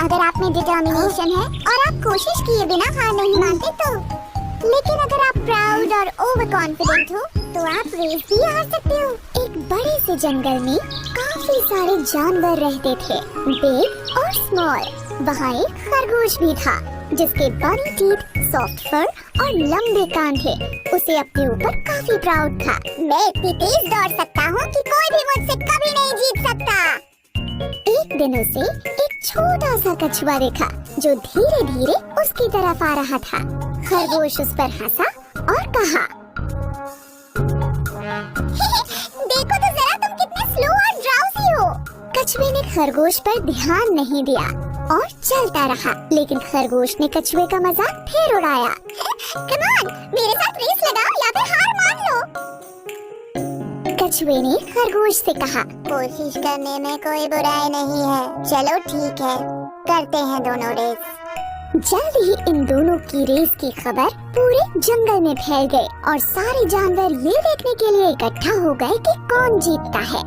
अगर आप में डिटर्मिनेशन है और आप कोशिश किए बिना हार नहीं मानते तो। लेकिन अगर आप प्राउड और ओवर कॉन्फिडेंट हो तो आप रेस भी हार सकते हो। एक बड़े से जंगल में काफी सारे जानवर रहते थे, बिग और स्मॉल। वहाँ एक खरगोश भी था जिसके बड़ी टीथ, सॉफ्ट फर और लंबे कान थे। उसे अपने ऊपर काफी प्राउड था। मैं इतनी तेज दौड़ सकता हूँ कि कोई भी मुझसे कभी नहीं जीत सकता। एक दिन उसे एक छोटा सा कछुआ देखा जो धीरे धीरे उसकी तरफ आ रहा था। खरगोश उस पर हंसा और कहा, देखो तो जरा तुम कितने स्लो और ड्राउजी हो। कछुए ने खरगोश पर ध्यान नहीं दिया और चलता रहा, लेकिन खरगोश ने कछुए का मजाक फिर उड़ाया। कम ऑन, मेरे साथ रेस लगाओ या फिर हार मान लो। कछुए ने खरगोश से कहा, कोशिश करने में कोई बुराई नहीं है। चलो ठीक है, करते हैं दोनों रेस। जल्द ही इन दोनों की रेस की खबर पूरे जंगल में फैल गई और सारे जानवर ये देखने के लिए इकट्ठा हो गए कि कौन जीतता है।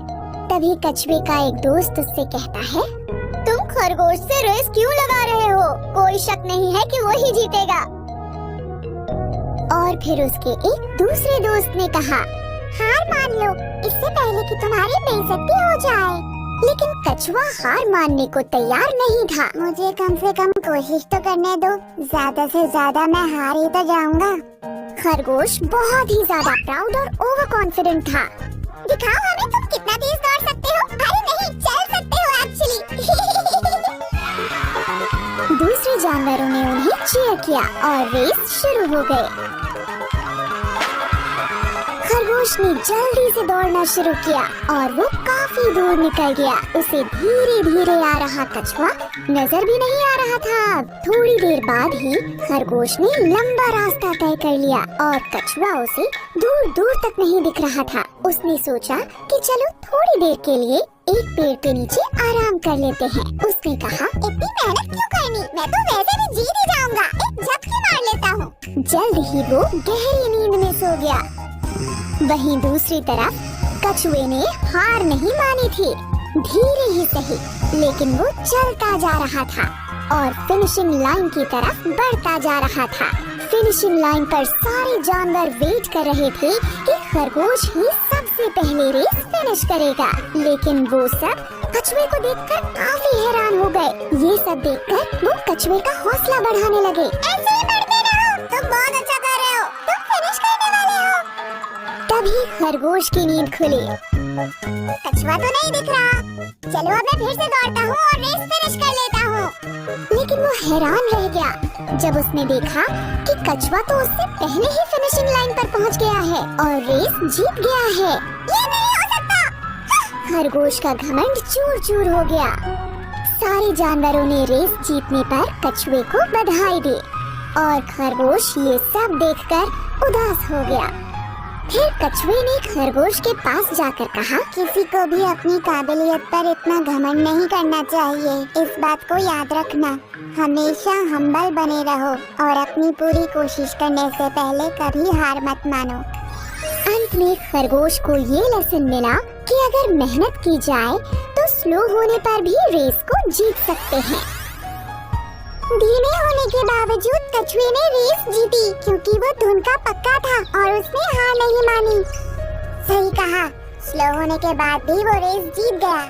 तभी कछुए का एक दोस्त उससे कहता है, तुम खरगोश से रेस क्यों लगा रहे हो? कोई शक नहीं है कि वो ही जीतेगा। और फिर उसके एक दूसरे दोस्त ने कहा, हार मान लो इससे पहले कि तुम्हारी बेइज्जती हो जाए। लेकिन कछुआ हार मानने को तैयार नहीं था। मुझे कम से कम कोशिश तो करने दो, ज्यादा से ज्यादा मैं हार ही तो जाऊंगा। खरगोश बहुत ही ज्यादा प्राउड और ओवर कॉन्फिडेंट था। दिखाओ हमें तुम कितना तेज दौड़ सकते हो। अरे नहीं, चल सकते हो एक्चुअली। दूसरे जानवरों ने उन्हें चीयर किया और रेस शुरू हो गई। खरगोश ने जल्दी से दौड़ना शुरू किया और वो काफी दूर निकल गया। उसे धीरे धीरे आ रहा कछुआ नजर भी नहीं आ रहा था। थोड़ी देर बाद ही खरगोश ने लंबा रास्ता तय कर लिया और कछुआ उसे दूर दूर तक नहीं दिख रहा था। उसने सोचा कि चलो थोड़ी देर के लिए एक पेड़ के नीचे आराम कर लेते हैं। उसने कहा, इतनी मेहनत क्यों करनी, मैं तो वैसे भी जीत ही जाऊंगा, एक झपकी मार लेता हूँ। जल्द ही वो गहरी नींद में सो गया। वहीं दूसरी तरफ कछुए ने हार नहीं मानी थी। धीरे ही सही, लेकिन वो चलता जा रहा था और फिनिशिंग लाइन की तरफ बढ़ता जा रहा था। फिनिशिंग लाइन पर सारे जानवर वेट कर रहे थे कि खरगोश ही सबसे पहले रेस फिनिश करेगा। लेकिन वो सब कछुए को देखकर काफी हैरान हो गए। ये सब देखकर वो कछुए का हौसला बढ़ाने लगे। ऐसे ही बढ़ते रहो, तुम बहुत अच्छा कर रहे हो, तुम फिनिश करने वाले हो। तभी खरगोश की नींद खुली। कछुआ तो नहीं दिख रहा, चलो अब मैं फिर से दौड़ता हूँ और रेस फिनिश कर लेता हूँ। लेकिन वो हैरान रह गया जब उसने देखा कि कछुआ तो उससे पहले ही फिनिशिंग लाइन पर पहुँच गया है और रेस जीत गया है। ये नहीं हो सकता। खरगोश का घमंड चूर चूर हो गया। सारे जानवरों ने रेस जीतने पर कछुए को बधाई दी और खरगोश ये सब देखकर उदास हो गया। फिर कछुए ने खरगोश के पास जाकर कहा, किसी को भी अपनी काबिलियत पर इतना घमंड नहीं करना चाहिए। इस बात को याद रखना, हमेशा हम्बल बने रहो और अपनी पूरी कोशिश करने से पहले कभी हार मत मानो। अंत में खरगोश को ये लेसन मिला कि अगर मेहनत की जाए तो स्लो होने पर भी रेस को जीत सकते हैं। धीमे होने के बावजूद कछुए ने रेस जीती क्योंकि वो धुन का पक्का था और उसने हार नहीं मानी। सही कहा, स्लो होने के बाद भी वो रेस जीत गया।